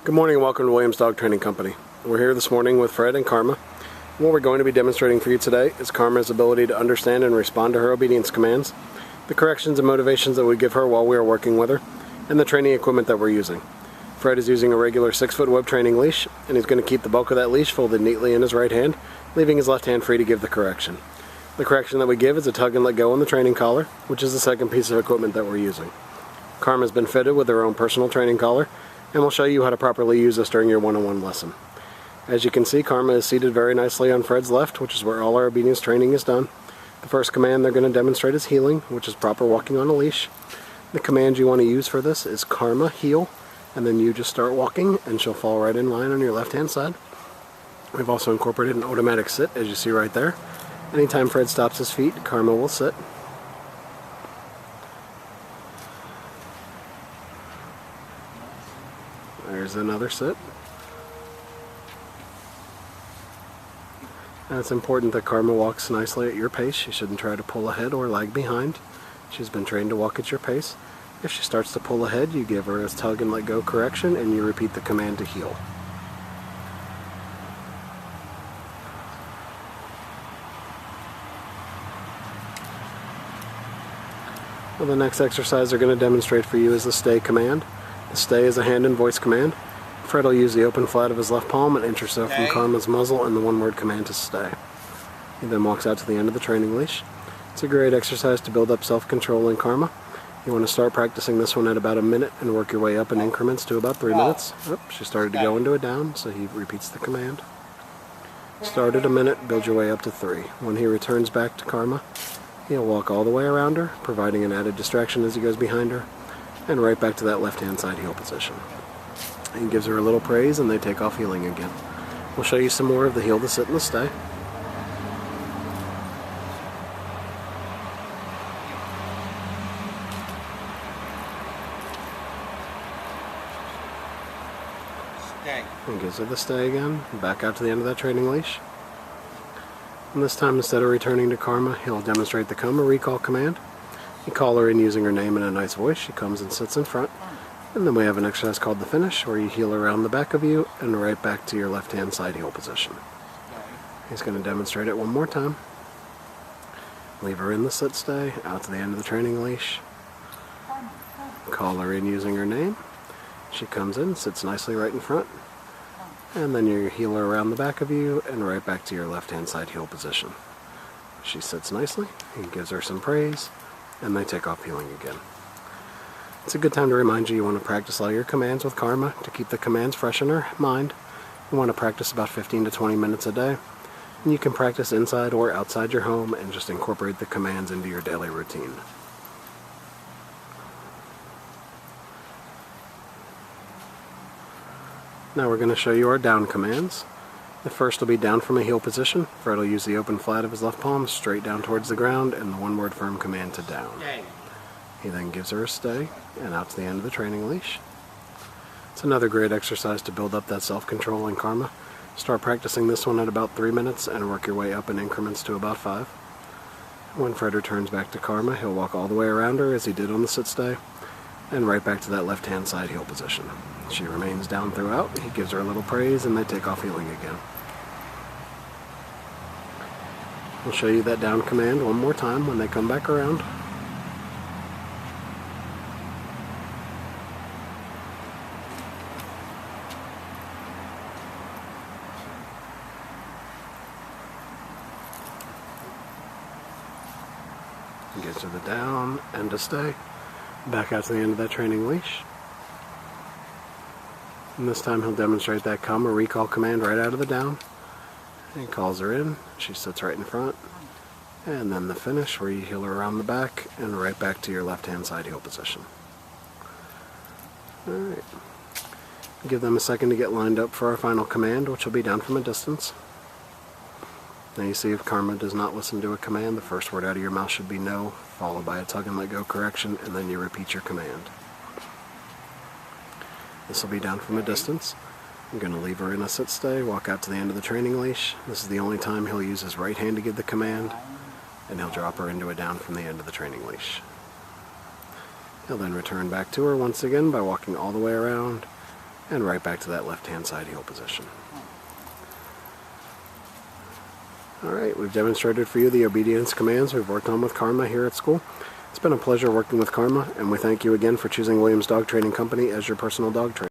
Good morning and welcome to Williams Dog Training Company. We're here this morning with Fred and Kharma. What we're going to be demonstrating for you today is Kharma's ability to understand and respond to her obedience commands, the corrections and motivations that we give her while we are working with her, and the training equipment that we're using. Fred is using a regular 6-foot web training leash, and he's going to keep the bulk of that leash folded neatly in his right hand, leaving his left hand free to give the correction. The correction that we give is a tug and let go on the training collar, which is the second piece of equipment that we're using. Kharma's been fitted with her own personal training collar, and we'll show you how to properly use this during your one-on-one lesson. As you can see, Kharma is seated very nicely on Fred's left, which is where all our obedience training is done. The first command they're going to demonstrate is heeling, which is proper walking on a leash. The command you want to use for this is Kharma heel, and then you just start walking and she'll fall right in line on your left-hand side. We've also incorporated an automatic sit, as you see right there. Anytime Fred stops his feet, Kharma will sit. There's another sit. And it's important that Kharma walks nicely at your pace. She shouldn't try to pull ahead or lag behind. She's been trained to walk at your pace. If she starts to pull ahead, you give her a tug and let go correction, and you repeat the command to heel. Well, the next exercise they're going to demonstrate for you is the stay command. The stay is a hand and voice command. Fred will use the open flat of his left palm and inch or so from Kharma's muzzle and the one-word command to stay. He then walks out to the end of the training leash. It's a great exercise to build up self-control in Kharma. You want to start practicing this one at about a minute and work your way up in increments to about 3 minutes. Oh, she started to go into a down, so he repeats the command. Start at a minute, build your way up to 3. When he returns back to Kharma, he'll walk all the way around her, providing an added distraction as he goes behind her, and right back to that left-hand side heel position. He gives her a little praise and they take off heeling again. We'll show you some more of the heel, the sit, and the stay. Stay. And gives her the stay again, back out to the end of that training leash. And this time, instead of returning to Kharma, he'll demonstrate the come or recall command. You call her in using her name in a nice voice. She comes and sits in front. And then we have an exercise called the finish, where you heel around the back of you and right back to your left-hand side heel position. He's going to demonstrate it one more time. Leave her in the sit stay, out to the end of the training leash. Call her in using her name. She comes in, sits nicely right in front. And then you heel her around the back of you and right back to your left-hand side heel position. She sits nicely. He gives her some praise. And they take off heeling again. It's a good time to remind you want to practice all your commands with Kharma to keep the commands fresh in her mind. You want to practice about 15 to 20 minutes a day. And you can practice inside or outside your home and just incorporate the commands into your daily routine. Now we're going to show you our down commands. The first will be down from a heel position. Fred will use the open flat of his left palm straight down towards the ground and the one-word firm command to down. He then gives her a stay and out to the end of the training leash. It's another great exercise to build up that self-control in Kharma. Start practicing this one at about 3 minutes and work your way up in increments to about 5. When Fred returns back to Kharma, he'll walk all the way around her as he did on the sit stay and right back to that left-hand side heel position. She remains down throughout. He gives her a little praise and they take off heeling again. We'll show you that down command one more time when they come back around. Gives her the down and a stay. Back out to the end of that training leash. And this time he'll demonstrate that come or recall command right out of the down. He calls her in. She sits right in front. And then the finish, where you heel her around the back and right back to your left-hand side heel position. Alright. Give them a second to get lined up for our final command, which will be down from a distance. Now you see if Kharma does not listen to a command, the first word out of your mouth should be no, followed by a tug and let go correction, and then you repeat your command. This will be down from a distance. I'm going to leave her in a sit stay, walk out to the end of the training leash. This is the only time he'll use his right hand to give the command, and he'll drop her into a down from the end of the training leash. He'll then return back to her once again by walking all the way around and right back to that left-hand side heel position. Alright, we've demonstrated for you the obedience commands we've worked on with Kharma here at school. It's been a pleasure working with Kharma, and we thank you again for choosing Williams Dog Training Company as your personal dog trainer.